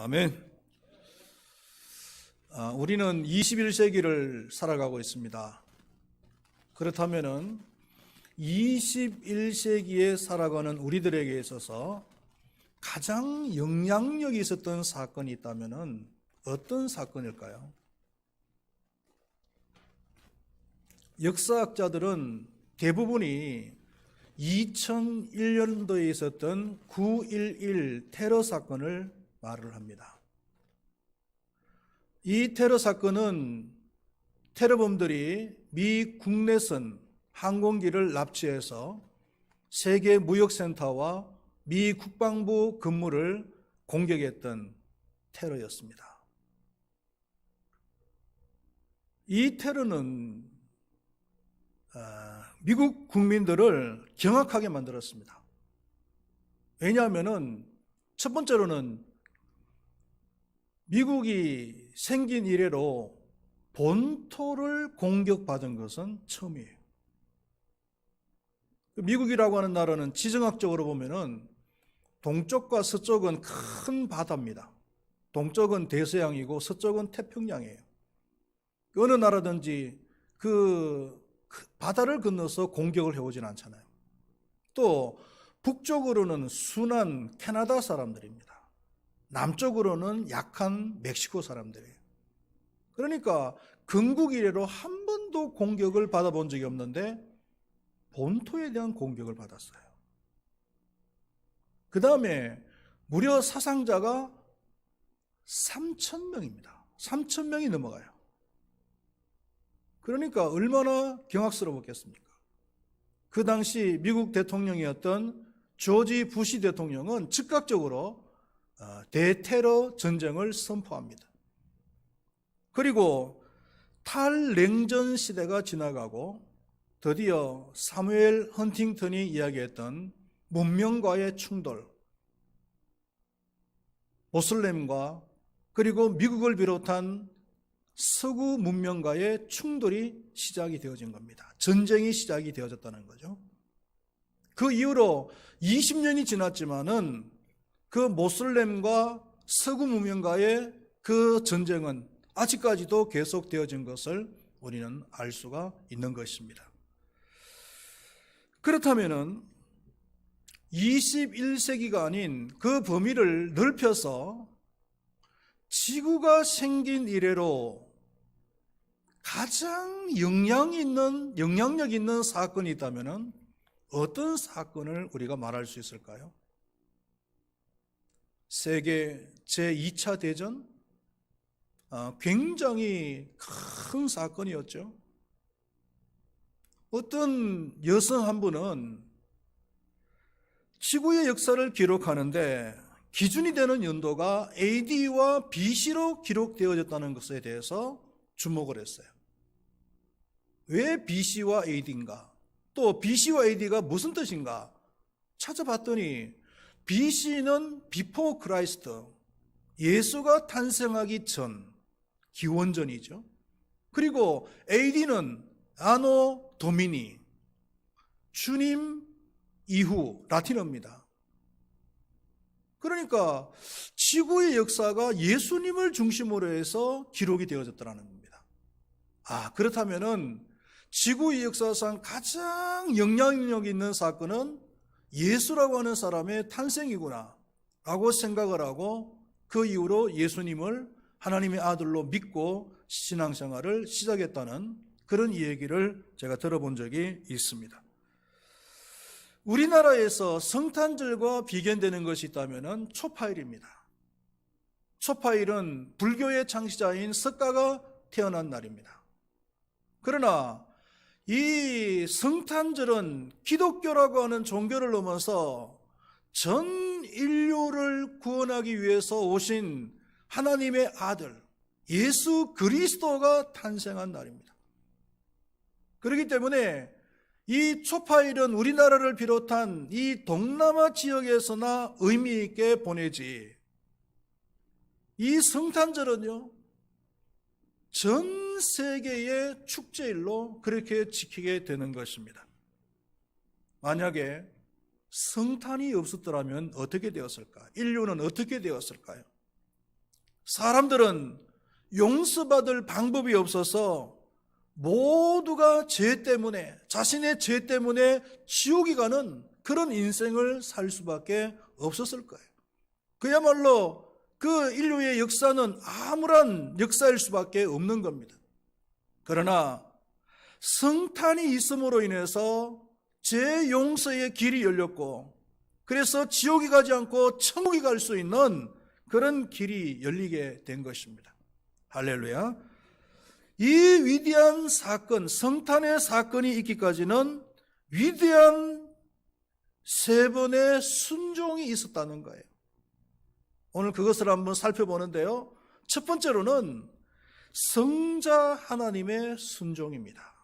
아멘. 우리는 21세기를 살아가고 있습니다. 그렇다면은 21세기에 살아가는 우리들에게 있어서 가장 영향력이 있었던 사건이 있다면은 어떤 사건일까요? 역사학자들은 대부분이 2001년도에 있었던 9.11 테러 사건을 말을 합니다. 이 테러 사건은 테러범들이 미 국내선 항공기를 납치해서 세계 무역센터와 미 국방부 근무를 공격했던 테러였습니다. 이 테러는 미국 국민들을 경악하게 만들었습니다. 왜냐하면 첫 번째로는 미국이 생긴 이래로 본토를 공격받은 것은 처음이에요. 미국이라고 하는 나라는 지정학적으로 보면은 동쪽과 서쪽은 큰 바다입니다. 동쪽은 대서양이고 서쪽은 태평양이에요. 어느 나라든지 그 바다를 건너서 공격을 해오진 않잖아요. 또 북쪽으로는 순한 캐나다 사람들입니다. 남쪽으로는 약한 멕시코 사람들이에요. 그러니까 건국 이래로 한 번도 공격을 받아본 적이 없는데 본토에 대한 공격을 받았어요. 그 다음에 무려 사상자가 3,000명입니다. 3,000명이 넘어가요. 그러니까 얼마나 경악스러웠겠습니까? 그 당시 미국 대통령이었던 조지 부시 대통령은 즉각적으로 대테러 전쟁을 선포합니다. 그리고 탈냉전 시대가 지나가고 드디어 사무엘 헌팅턴이 이야기했던 문명과의 충돌, 모슬렘과 그리고 미국을 비롯한 서구 문명과의 충돌이 시작이 되어진 겁니다. 전쟁이 시작이 되어졌다는 거죠. 그 이후로 20년이 지났지만은 그 모슬렘과 서구 문명과의 그 전쟁은 아직까지도 계속되어진 것을 우리는 알 수가 있는 것입니다. 그렇다면은 21세기가 아닌 그 범위를 넓혀서 지구가 생긴 이래로 가장 영향력 있는 사건이 있다면은 어떤 사건을 우리가 말할 수 있을까요? 세계 제2차 대전? 굉장히 큰 사건이었죠. 어떤 여성 한 분은 지구의 역사를 기록하는데 기준이 되는 연도가 AD와 BC로 기록되어졌다는 것에 대해서 주목을 했어요. 왜 BC와 AD인가? 또 BC와 AD가 무슨 뜻인가? 찾아봤더니 BC는 Before Christ, 예수가 탄생하기 전, 기원전이죠. 그리고 AD는 아노 도미니, 주님 이후, 라틴어입니다. 그러니까 지구의 역사가 예수님을 중심으로 해서 기록이 되어졌다는 겁니다. 그렇다면은 지구의 역사상 가장 영향력 있는 사건은 예수라고 하는 사람의 탄생이구나 라고 생각을 하고 그 이후로 예수님을 하나님의 아들로 믿고 신앙생활을 시작했다는 그런 얘기를 제가 들어본 적이 있습니다. 우리나라에서 성탄절과 비견되는 것이 있다면 초파일입니다. 초파일은 불교의 창시자인 석가가 태어난 날입니다. 그러나 이 성탄절은 기독교라고 하는 종교를 넘어서 전 인류를 구원하기 위해서 오신 하나님의 아들 예수 그리스도가 탄생한 날입니다. 그렇기 때문에 이 초파일은 우리나라를 비롯한 이 동남아 지역에서나 의미 있게 보내지, 이 성탄절은요 전 세계의 축제일로 그렇게 지키게 되는 것입니다. 만약에 성탄이 없었더라면 어떻게 되었을까? 인류는 어떻게 되었을까요? 사람들은 용서받을 방법이 없어서 모두가 죄 때문에, 자신의 죄 때문에 지옥에 가는 그런 인생을 살 수밖에 없었을 거예요. 그야말로 그 인류의 역사는 암울한 역사일 수밖에 없는 겁니다. 그러나 성탄이 있음으로 인해서 죄 용서의 길이 열렸고, 그래서 지옥에 가지 않고 천국에 갈 수 있는 그런 길이 열리게 된 것입니다. 할렐루야. 이 위대한 사건, 성탄의 사건이 있기까지는 위대한 세 번의 순종이 있었다는 거예요. 오늘 그것을 한번 살펴보는데요. 첫 번째로는 성자 하나님의 순종입니다.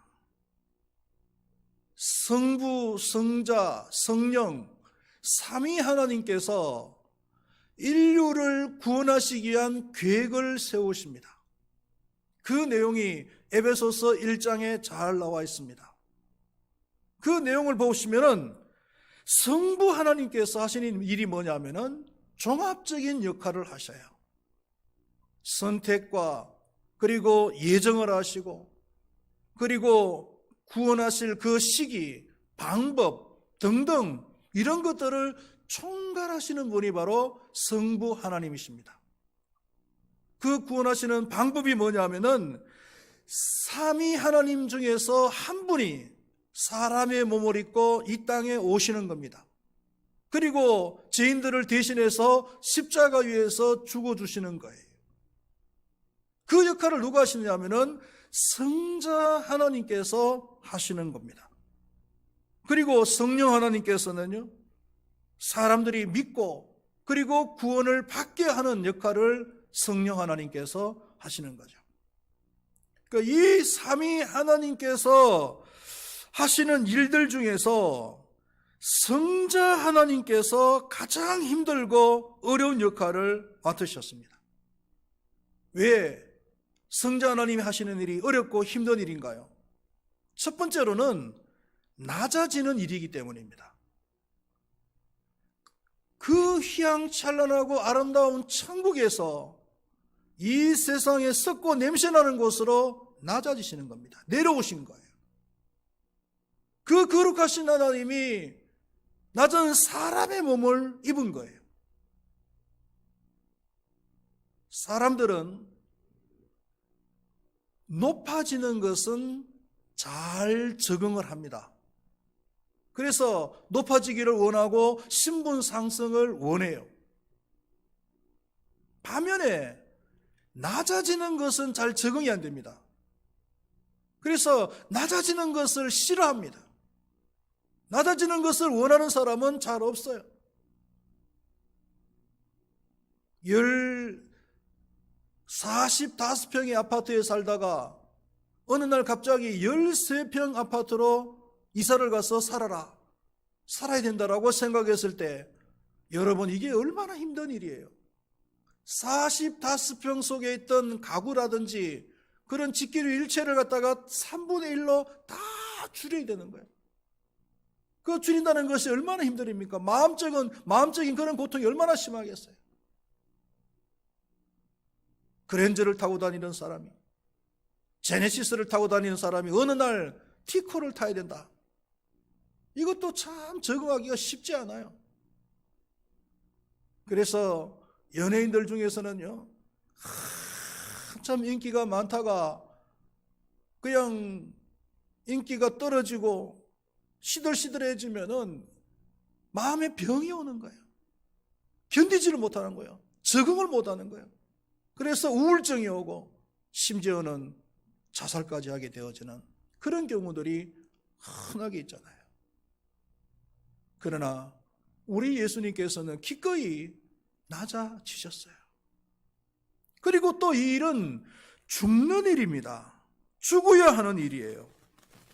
성부, 성자, 성령, 삼위 하나님께서 인류를 구원하시기 위한 계획을 세우십니다. 그 내용이 에베소서 1장에 잘 나와 있습니다. 그 내용을 보시면은 성부 하나님께서 하시는 일이 뭐냐면은 종합적인 역할을 하셔요. 선택과 그리고 예정을 하시고, 그리고 구원하실 그 시기, 방법 등등 이런 것들을 총괄하시는 분이 바로 성부 하나님이십니다. 그 구원하시는 방법이 뭐냐면은 삼위 하나님 중에서 한 분이 사람의 몸을 입고 이 땅에 오시는 겁니다. 그리고 죄인들을 대신해서 십자가 위에서 죽어주시는 거예요. 그 역할을 누가 하시냐면은 성자 하나님께서 하시는 겁니다. 그리고 성령 하나님께서는요, 사람들이 믿고 그리고 구원을 받게 하는 역할을 성령 하나님께서 하시는 거죠. 그러니까 이 삼위 하나님께서 하시는 일들 중에서 성자 하나님께서 가장 힘들고 어려운 역할을 맡으셨습니다. 왜 성자 하나님이 하시는 일이 어렵고 힘든 일인가요? 첫 번째로는 낮아지는 일이기 때문입니다. 그 휘황찬란하고 아름다운 천국에서 이 세상에 썩고 냄새나는 곳으로 낮아지시는 겁니다. 내려오신 거예요. 그 거룩하신 하나님이 낮은 사람의 몸을 입은 거예요. 사람들은 높아지는 것은 잘 적응을 합니다. 그래서 높아지기를 원하고 신분 상승을 원해요. 반면에 낮아지는 것은 잘 적응이 안 됩니다. 그래서 낮아지는 것을 싫어합니다. 낮아지는 것을 원하는 사람은 잘 없어요. 45평의 아파트에 살다가 어느 날 갑자기 13평 아파트로 이사를 가서 살아야 된다라고 생각했을 때, 여러분, 이게 얼마나 힘든 일이에요. 45평 속에 있던 가구라든지 그런 집기류 일체를 갖다가 3분의 1로 다 줄여야 되는 거예요. 그거 줄인다는 것이 얼마나 힘들입니까? 마음적인 그런 고통이 얼마나 심하겠어요. 그랜저를 타고 다니는 사람이, 제네시스를 타고 다니는 사람이 어느 날 티코를 타야 된다. 이것도 참 적응하기가 쉽지 않아요. 그래서 연예인들 중에서는요, 한참 인기가 많다가 그냥 인기가 떨어지고 시들시들해지면은 마음에 병이 오는 거예요. 견디지를 못하는 거예요. 적응을 못하는 거예요. 그래서 우울증이 오고 심지어는 자살까지 하게 되어지는 그런 경우들이 흔하게 있잖아요. 그러나 우리 예수님께서는 기꺼이 낮아지셨어요. 그리고 또 이 일은 죽는 일입니다. 죽어야 하는 일이에요.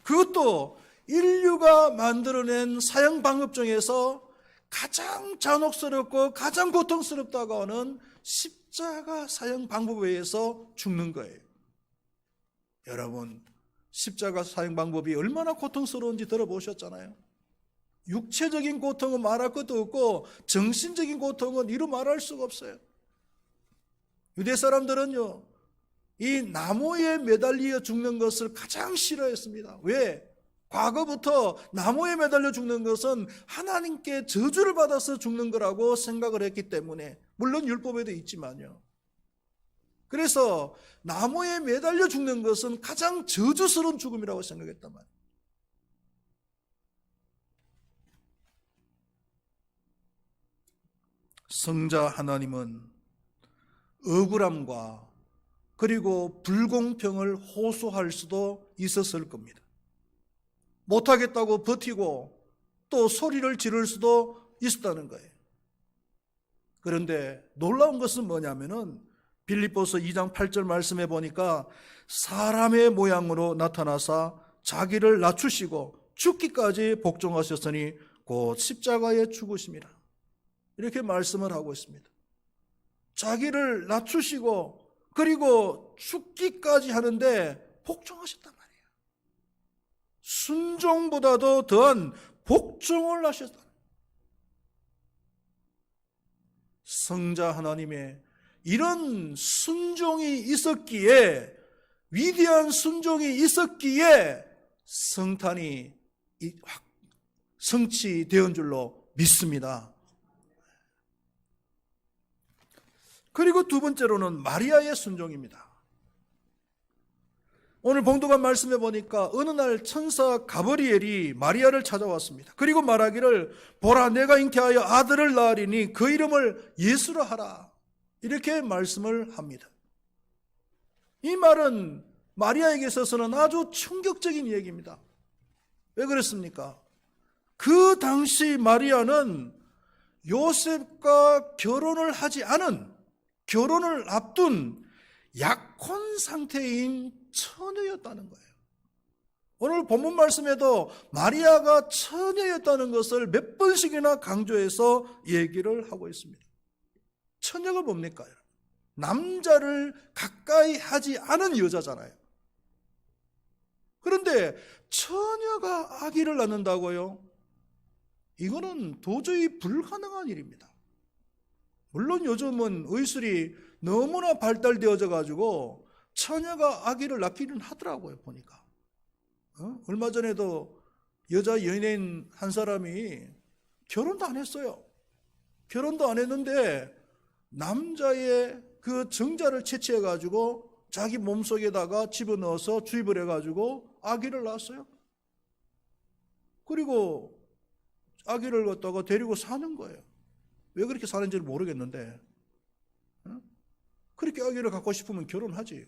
그것도 인류가 만들어낸 사형 방법 중에서 가장 잔혹스럽고 가장 고통스럽다고 하는 십자가 사형 방법에 의해서 죽는 거예요. 여러분, 십자가 사형 방법이 얼마나 고통스러운지 들어보셨잖아요. 육체적인 고통은 말할 것도 없고 정신적인 고통은 이루 말할 수가 없어요. 유대 사람들은요, 이 나무에 매달려 죽는 것을 가장 싫어했습니다. 왜? 과거부터 나무에 매달려 죽는 것은 하나님께 저주를 받아서 죽는 거라고 생각을 했기 때문에, 물론 율법에도 있지만요. 그래서 나무에 매달려 죽는 것은 가장 저주스러운 죽음이라고 생각했단 말이에요. 성자 하나님은 억울함과 그리고 불공평을 호소할 수도 있었을 겁니다. 못하겠다고 버티고 또 소리를 지를 수도 있었다는 거예요. 그런데 놀라운 것은 뭐냐면은 빌립보서 2장 8절 말씀해 보니까 사람의 모양으로 나타나사 자기를 낮추시고 죽기까지 복종하셨으니 곧 십자가에 죽으심이라. 이렇게 말씀을 하고 있습니다. 자기를 낮추시고 그리고 죽기까지 하는데 복종하셨단 말이에요. 순종보다도 더한 복종을 하셨다. 성자 하나님의 이런 순종이 있었기에, 위대한 순종이 있었기에 성탄이 성취되은 줄로 믿습니다. 그리고 두 번째로는 마리아의 순종입니다. 오늘 봉독한 말씀해 보니까 어느 날 천사 가브리엘이 마리아를 찾아왔습니다. 그리고 말하기를 보라, 내가 잉태하여 아들을 낳으리니 그 이름을 예수라 하라. 이렇게 말씀을 합니다. 이 말은 마리아에게 있어서는 아주 충격적인 얘기입니다. 왜 그랬습니까? 그 당시 마리아는 요셉과 결혼을 하지 않은, 결혼을 앞둔 약혼 상태인 처녀였다는 거예요. 오늘 본문 말씀에도 마리아가 처녀였다는 것을 몇 번씩이나 강조해서 얘기를 하고 있습니다. 처녀가 뭡니까? 남자를 가까이 하지 않은 여자잖아요. 그런데 처녀가 아기를 낳는다고요? 이거는 도저히 불가능한 일입니다. 물론 요즘은 의술이 너무나 발달되어져 가지고 처녀가 아기를 낳기는 하더라고요, 보니까. 얼마 전에도 여자 연예인 한 사람이 결혼도 안 했어요. 결혼도 안 했는데 남자의 그 정자를 채취해 가지고 자기 몸속에다가 집어넣어서 주입을 해 가지고 아기를 낳았어요. 그리고 아기를 갖다가 데리고 사는 거예요. 왜 그렇게 사는지를 모르겠는데, 그렇게 아기를 갖고 싶으면 결혼하지.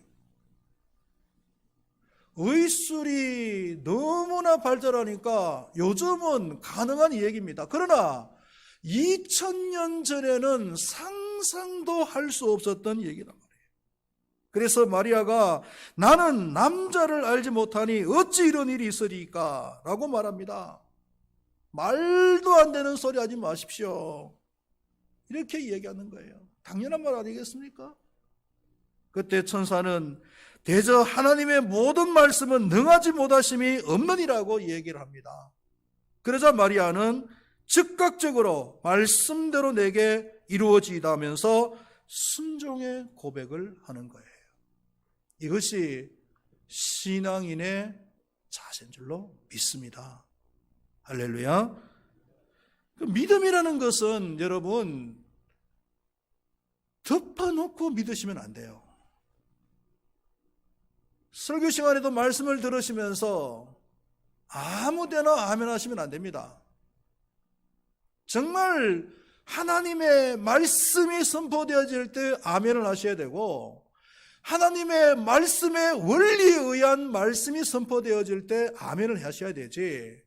의술이 너무나 발달하니까 요즘은 가능한 얘기입니다. 그러나 2000년 전에는 상상도 할 수 없었던 얘기란 말이에요. 그래서 마리아가 나는 남자를 알지 못하니 어찌 이런 일이 있으리까? 라고 말합니다. 말도 안 되는 소리 하지 마십시오. 이렇게 얘기하는 거예요. 당연한 말 아니겠습니까? 그때 천사는 대저 하나님의 모든 말씀은 능하지 못하심이 없느니라고 얘기를 합니다. 그러자 마리아는 즉각적으로 말씀대로 내게 이루어지다면서 순종의 고백을 하는 거예요. 이것이 신앙인의 자세인 줄로 믿습니다. 할렐루야. 믿음이라는 것은 여러분 덮어놓고 믿으시면 안 돼요. 설교 시간에도 말씀을 들으시면서 아무데나 아멘 하시면 안 됩니다. 정말 하나님의 말씀이 선포되어질 때 아멘을 하셔야 되고, 하나님의 말씀의 원리에 의한 말씀이 선포되어질 때 아멘을 하셔야 되지,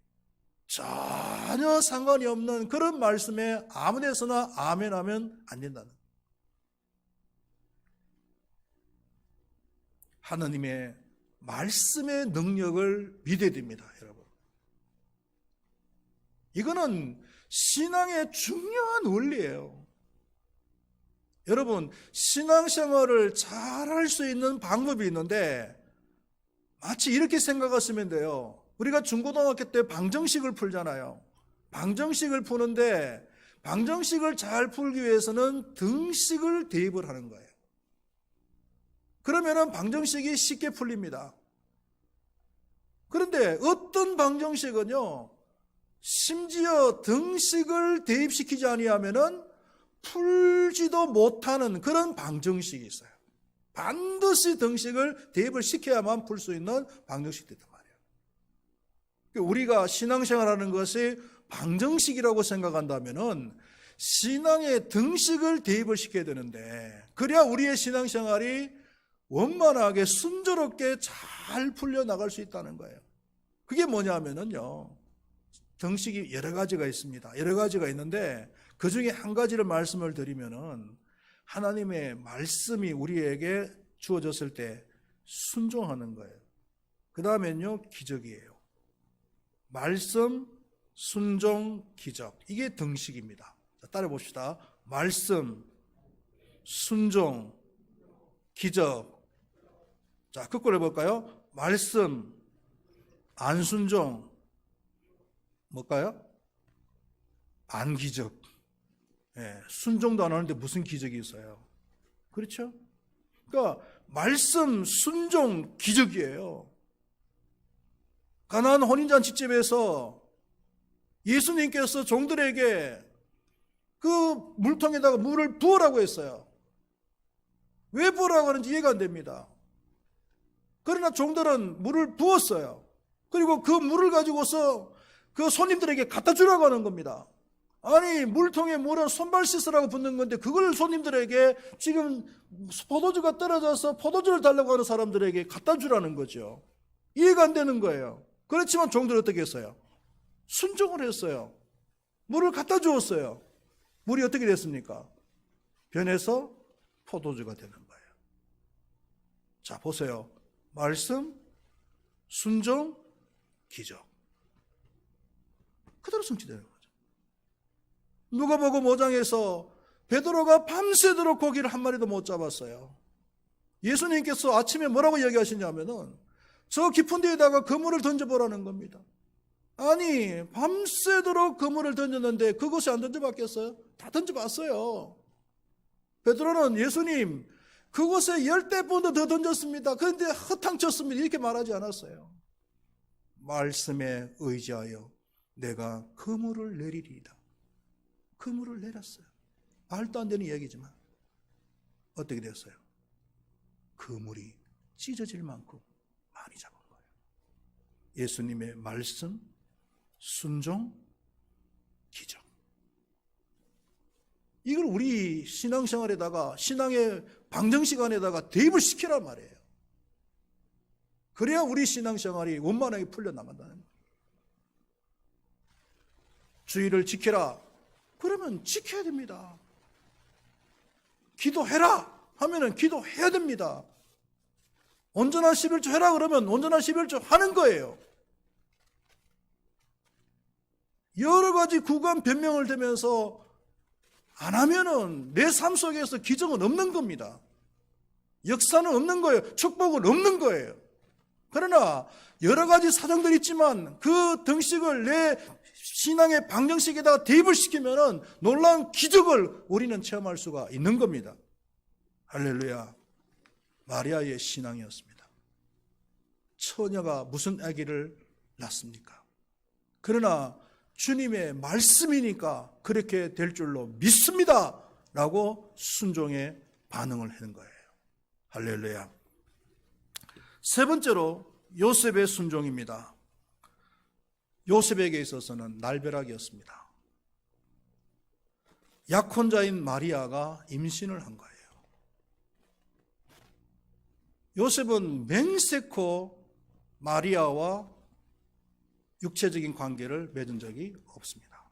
전혀 상관이 없는 그런 말씀에 아무 데서나 아멘하면 안 된다는 거예요. 하나님의 말씀의 능력을 믿어야 됩니다, 여러분. 이거는 신앙의 중요한 원리예요. 여러분, 신앙생활을 잘할 수 있는 방법이 있는데 마치 이렇게 생각하시면 돼요. 우리가 중고등학교 때 방정식을 풀잖아요. 방정식을 푸는데 방정식을 잘 풀기 위해서는 등식을 대입을 하는 거예요. 그러면은 방정식이 쉽게 풀립니다. 그런데 어떤 방정식은요, 심지어 등식을 대입시키지 아니하면은 풀지도 못하는 그런 방정식이 있어요. 반드시 등식을 대입을 시켜야만 풀 수 있는 방정식이 있단 말이에요. 우리가 신앙생활하는 것이 방정식이라고 생각한다면은 신앙의 등식을 대입을 시켜야 되는데, 그래야 우리의 신앙생활이 원만하게 순조롭게 잘 풀려나갈 수 있다는 거예요. 그게 뭐냐면요, 등식이 여러 가지가 있습니다. 여러 가지가 있는데 그 중에 한 가지를 말씀을 드리면은, 하나님의 말씀이 우리에게 주어졌을 때 순종하는 거예요. 그 다음엔요, 기적이에요. 말씀, 순종, 기적. 이게 등식입니다. 자, 따라 봅시다. 말씀, 순종, 기적. 자, 거꾸로 해볼까요? 말씀, 안 순종, 뭘까요? 안 기적. 예, 순종도 안 하는데 무슨 기적이 있어요? 그렇죠? 그러니까 말씀, 순종, 기적이에요. 가나안 혼인잔치집에서 예수님께서 종들에게 그 물통에다가 물을 부으라고 했어요. 왜 부으라고 하는지 이해가 안 됩니다. 그러나 종들은 물을 부었어요. 그리고 그 물을 가지고서 그 손님들에게 갖다 주라고 하는 겁니다. 아니, 물통에 물은 손발 씻으라고 붓는 건데 그걸 손님들에게, 지금 포도주가 떨어져서 포도주를 달라고 하는 사람들에게 갖다 주라는 거죠. 이해가 안 되는 거예요. 그렇지만 종들은 어떻게 했어요? 순종을 했어요. 물을 갖다 주었어요. 물이 어떻게 됐습니까? 변해서 포도주가 되는 거예요. 자, 보세요. 말씀, 순종, 기적. 그대로 성취되는 거죠. 누가복음 5장에서 베드로가 밤새도록 고기를 한 마리도 못 잡았어요. 예수님께서 아침에 뭐라고 얘기하시냐면은 저 깊은 데에다가 그물을 던져보라는 겁니다. 아니, 밤새도록 그물을 던졌는데 그것이 안 던져봤겠어요? 다 던져봤어요. 베드로는 예수님, 그곳에 10대보다 더 던졌습니다. 그런데 허탕쳤습니다. 이렇게 말하지 않았어요. 말씀에 의지하여 내가 그물을 내리리이다. 그물을 내렸어요. 말도 안 되는 이야기지만 어떻게 됐어요? 그물이 찢어질 만큼 많이 잡은 거예요. 예수님의 말씀, 순종, 기적. 이걸 우리 신앙생활에다가, 신앙의 방정시간에다가 대입을 시키란 말이에요. 그래야 우리 신앙생활이 원만하게 풀려나간다는 거예요. 주의를 지켜라. 그러면 지켜야 됩니다. 기도해라 하면은 기도해야 됩니다. 온전한 11조 해라 그러면 온전한 11조 하는 거예요. 여러 가지 구간 변명을 대면서 안 하면은 내 삶 속에서 기적은 없는 겁니다. 역사는 없는 거예요. 축복은 없는 거예요. 그러나 여러 가지 사정들이 있지만 그 등식을 내 신앙의 방정식에다가 대입을 시키면은 놀라운 기적을 우리는 체험할 수가 있는 겁니다. 할렐루야. 마리아의 신앙이었습니다. 처녀가 무슨 아기를 낳습니까? 그러나 주님의 말씀이니까 그렇게 될 줄로 믿습니다 라고 순종의 반응을 하는 거예요. 할렐루야. 세 번째로 요셉의 순종입니다. 요셉에게 있어서는 날벼락이었습니다. 약혼자인 마리아가 임신을 한 거예요. 요셉은 맹세코 마리아와 육체적인 관계를 맺은 적이 없습니다.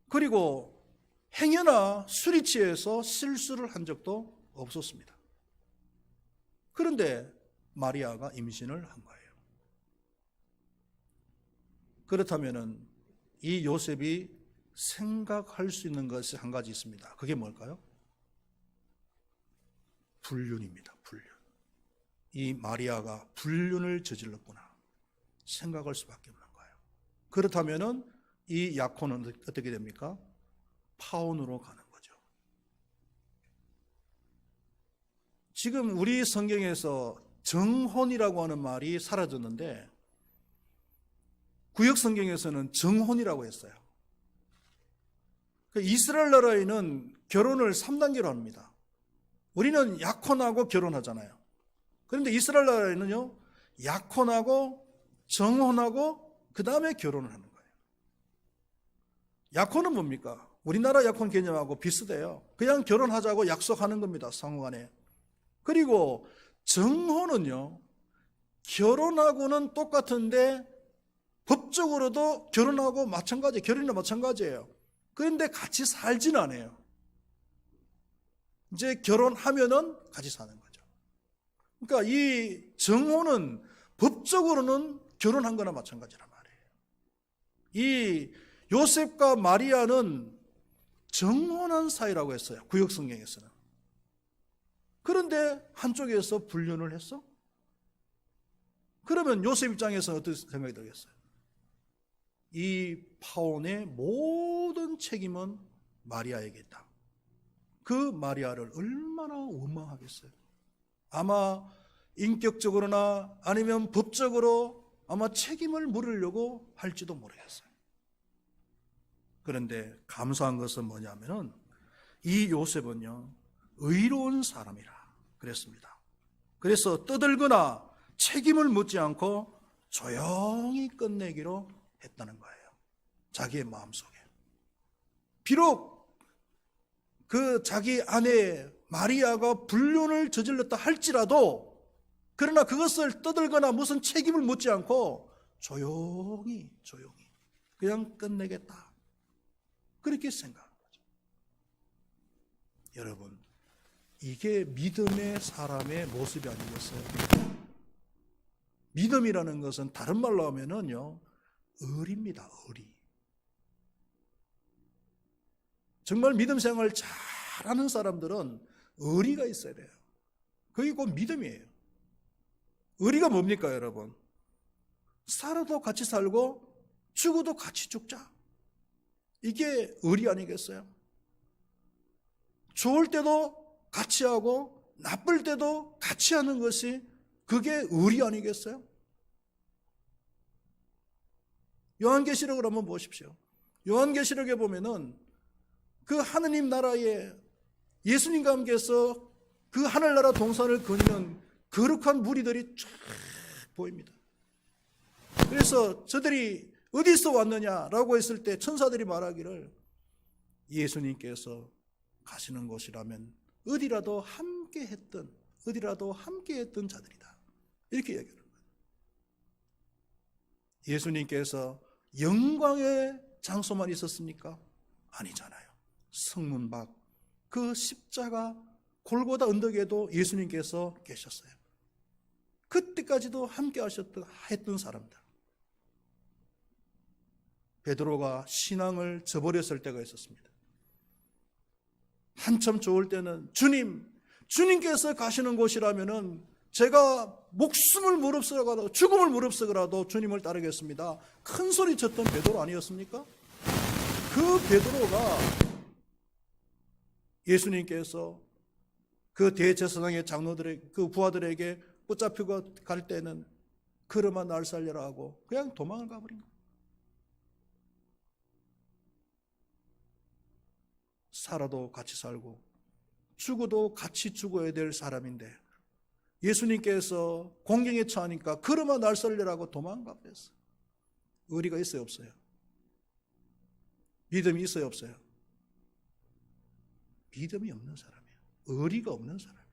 그리고 행여나 술이 취해서 실수를 한 적도 없었습니다. 그런데 마리아가 임신을 한 거예요. 그렇다면 이 요셉이 생각할 수 있는 것이 한 가지 있습니다. 그게 뭘까요? 불륜입니다. 불륜. 이 마리아가 불륜을 저질렀구나 생각할 수밖에 없는 거예요. 그렇다면 이 약혼은 어떻게 됩니까? 파혼으로 가는 거죠. 지금 우리 성경에서 정혼이라고 하는 말이 사라졌는데 구약 성경에서는 정혼이라고 했어요. 이스라엘 나라에는 결혼을 3단계로 합니다. 우리는 약혼하고 결혼하잖아요. 그런데 이스라엘 나라에는요, 약혼하고 정혼하고 그 다음에 결혼을 하는 거예요. 약혼은 뭡니까? 우리나라 약혼 개념하고 비슷해요. 그냥 결혼하자고 약속하는 겁니다, 상호간에. 그리고 정혼은요, 결혼하고는 똑같은데 법적으로도 결혼하고 마찬가지예요. 결혼이나 마찬가지예요. 그런데 같이 살진 않아요. 이제 결혼하면은 같이 사는 거죠. 그러니까 이 정혼은 법적으로는 결혼한 거나 마찬가지란 말이에요. 이 요셉과 마리아는 정혼한 사이라고 했어요. 구약 성경에서는. 그런데 한쪽에서 불륜을 했어? 그러면 요셉 입장에서는 어떤 생각이 들겠어요? 이 파혼의 모든 책임은 마리아에게 있다. 그 마리아를 얼마나 원망하겠어요. 아마 인격적으로나 아니면 법적으로 아마 책임을 물으려고 할지도 모르겠어요. 그런데 감사한 것은 뭐냐면은 이 요셉은요, 의로운 사람이라 그랬습니다. 그래서 떠들거나 책임을 묻지 않고 조용히 끝내기로 했다는 거예요. 자기의 마음속에. 비록 그 자기 아내 마리아가 불륜을 저질렀다 할지라도, 그러나 그것을 떠들거나 무슨 책임을 묻지 않고 조용히 그냥 끝내겠다, 그렇게 생각한 거죠. 여러분, 이게 믿음의 사람의 모습이 아니겠어요? 믿음이라는 것은 다른 말로 하면은요, 의리입니다. 의리. 정말 믿음 생활을 잘하는 사람들은 의리가 있어야 돼요. 그게 곧 믿음이에요. 의리가 뭡니까, 여러분? 살아도 같이 살고 죽어도 같이 죽자. 이게 의리 아니겠어요? 좋을 때도 같이 하고 나쁠 때도 같이 하는 것이 그게 의리 아니겠어요? 요한계시록을 한번 보십시오. 요한계시록에 보면은 그 하느님 나라에 예수님과 함께해서 그 하늘나라 동산을 거니는 거룩한 무리들이 쫙 보입니다. 그래서 저들이 어디서 왔느냐라고 했을 때 천사들이 말하기를 예수님께서 가시는 곳이라면 어디라도 함께 했던 자들이다, 이렇게 얘기하는 거예요. 예수님께서 영광의 장소만 있었습니까? 아니잖아요. 성문 밖 그 십자가 골고다 언덕에도 예수님께서 계셨어요. 그때까지도 함께 했던 사람들. 베드로가 신앙을 저버렸을 때가 있었습니다. 한참 좋을 때는 주님께서 가시는 곳이라면은 제가 목숨을 무릅쓰고라도 죽음을 무릅쓰고라도 주님을 따르겠습니다, 큰 소리 쳤던 베드로 아니었습니까? 그 베드로가 예수님께서 그 대제사장의 장로들에게, 그 부하들에게 붙잡히고 갈 때는 그러마 날 살려라 하고 그냥 도망을 가버린 거예요. 살아도 같이 살고 죽어도 같이 죽어야 될 사람인데 예수님께서 공경에 처하니까 그러마 날 살려라고 도망가 버렸어요. 의리가 있어요, 없어요? 믿음이 있어요, 없어요? 믿음이 없는 사람이에요. 의리가 없는 사람이에요.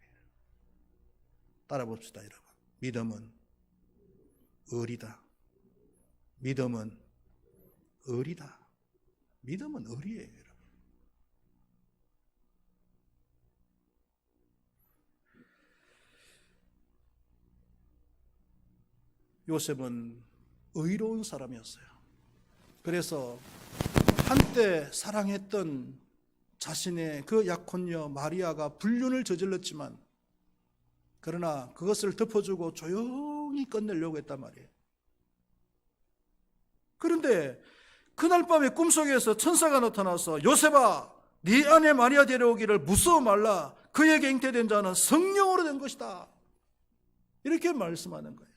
따라 봅시다, 여러분. 믿음은 의리다. 믿음은 의리다. 믿음은 의리예요, 여러분. 요셉은 의로운 사람이었어요. 그래서 한때 사랑했던 자신의 그 약혼녀 마리아가 불륜을 저질렀지만 그러나 그것을 덮어주고 조용히 끝내려고 했단 말이에요. 그런데 그날 밤에 꿈속에서 천사가 나타나서 요셉아, 네 아내 마리아 데려오기를 무서워 말라, 그에게 잉태된 자는 성령으로 된 것이다. 이렇게 말씀하는 거예요.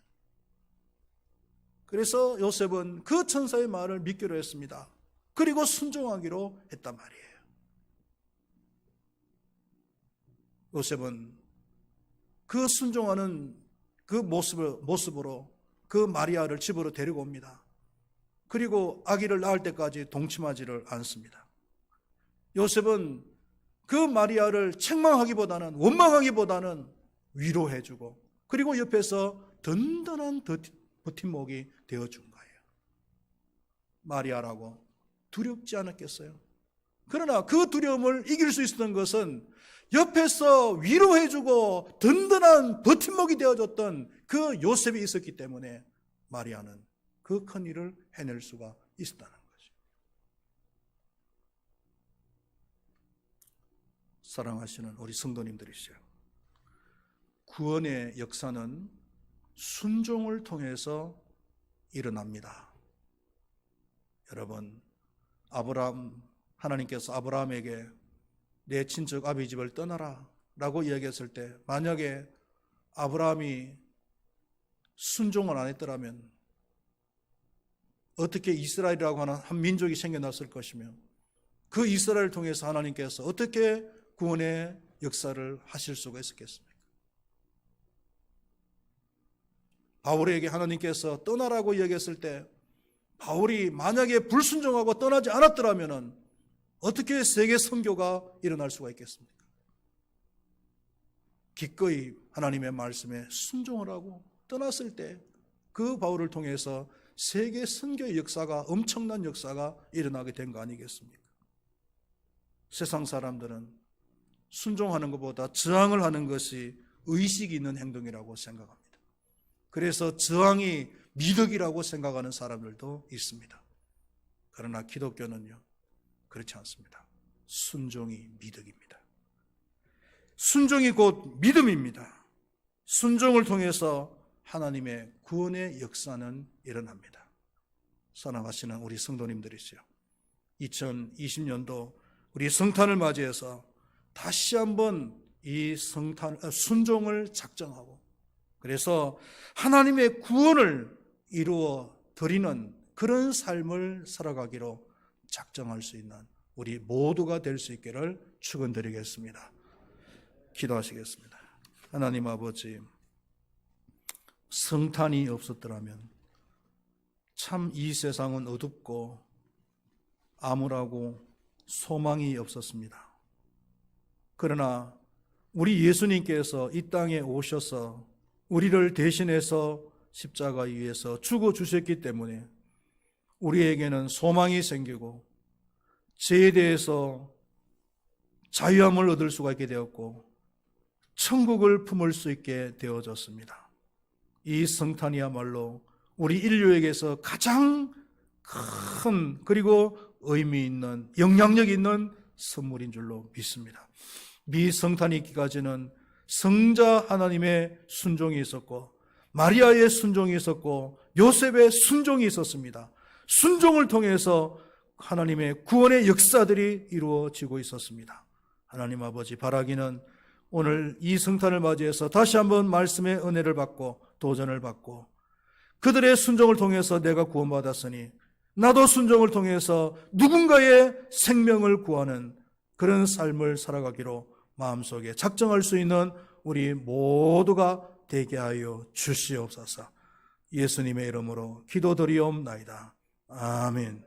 그래서 요셉은 그 천사의 말을 믿기로 했습니다. 그리고 순종하기로 했단 말이에요. 요셉은 그 순종하는 그 모습으로 그 마리아를 집으로 데리고 옵니다. 그리고 아기를 낳을 때까지 동침하지를 않습니다. 요셉은 그 마리아를 책망하기보다는, 원망하기보다는 위로해주고, 그리고 옆에서 든든한 버팀목이 되어준 거예요. 마리아라고 두렵지 않았겠어요? 그러나 그 두려움을 이길 수 있었던 것은 옆에서 위로해주고 든든한 버팀목이 되어줬던 그 요셉이 있었기 때문에 마리아는 그 큰 일을 해낼 수가 있었다는 거죠. 사랑하시는 우리 성도님들이시죠. 구원의 역사는 순종을 통해서 일어납니다. 여러분, 하나님께서 아브라함에게 내 친척 아비 집을 떠나라 라고 이야기했을 때, 만약에 아브라함이 순종을 안 했더라면 어떻게 이스라엘이라고 하는 한 민족이 생겨났을 것이며, 그 이스라엘을 통해서 하나님께서 어떻게 구원의 역사를 하실 수가 있었겠습니까? 바울에게 하나님께서 떠나라고 이야기했을 때, 바울이 만약에 불순종하고 떠나지 않았더라면 어떻게 세계 선교가 일어날 수가 있겠습니까? 기꺼이 하나님의 말씀에 순종을 하고 떠났을 때 그 바울을 통해서 세계 선교의 역사가, 엄청난 역사가 일어나게 된 거 아니겠습니까? 세상 사람들은 순종하는 것보다 저항을 하는 것이 의식이 있는 행동이라고 생각합니다. 그래서 저항이 미덕이라고 생각하는 사람들도 있습니다. 그러나 기독교는요, 그렇지 않습니다. 순종이 미덕입니다. 순종이 곧 믿음입니다. 순종을 통해서 하나님의 구원의 역사는 일어납니다. 사랑하시는 우리 성도님들이시죠. 2020년도 우리 성탄을 맞이해서 다시 한번 이 순종을 작정하고, 그래서 하나님의 구원을 이루어 드리는 그런 삶을 살아가기로 작정할 수 있는 우리 모두가 될 수 있기를 축원드리겠습니다. 기도하시겠습니다. 하나님 아버지, 성탄이 없었더라면 참 이 세상은 어둡고 암울하고 소망이 없었습니다. 그러나 우리 예수님께서 이 땅에 오셔서 우리를 대신해서 십자가 위에서 죽어주셨기 때문에 우리에게는 소망이 생기고 죄에 대해서 자유함을 얻을 수가 있게 되었고 천국을 품을 수 있게 되어졌습니다. 이 성탄이야말로 우리 인류에게서 가장 큰, 그리고 의미 있는, 영향력 있는 선물인 줄로 믿습니다. 미 성탄이 있기까지는 성자 하나님의 순종이 있었고, 마리아의 순종이 있었고, 요셉의 순종이 있었습니다. 순종을 통해서 하나님의 구원의 역사들이 이루어지고 있었습니다. 하나님 아버지, 바라기는 오늘 이 성탄을 맞이해서 다시 한번 말씀의 은혜를 받고 도전을 받고, 그들의 순종을 통해서 내가 구원받았으니 나도 순종을 통해서 누군가의 생명을 구하는 그런 삶을 살아가기로 마음속에 작정할 수 있는 우리 모두가 되게 하여 주시옵소서. 예수님의 이름으로 기도드리옵나이다. 아멘.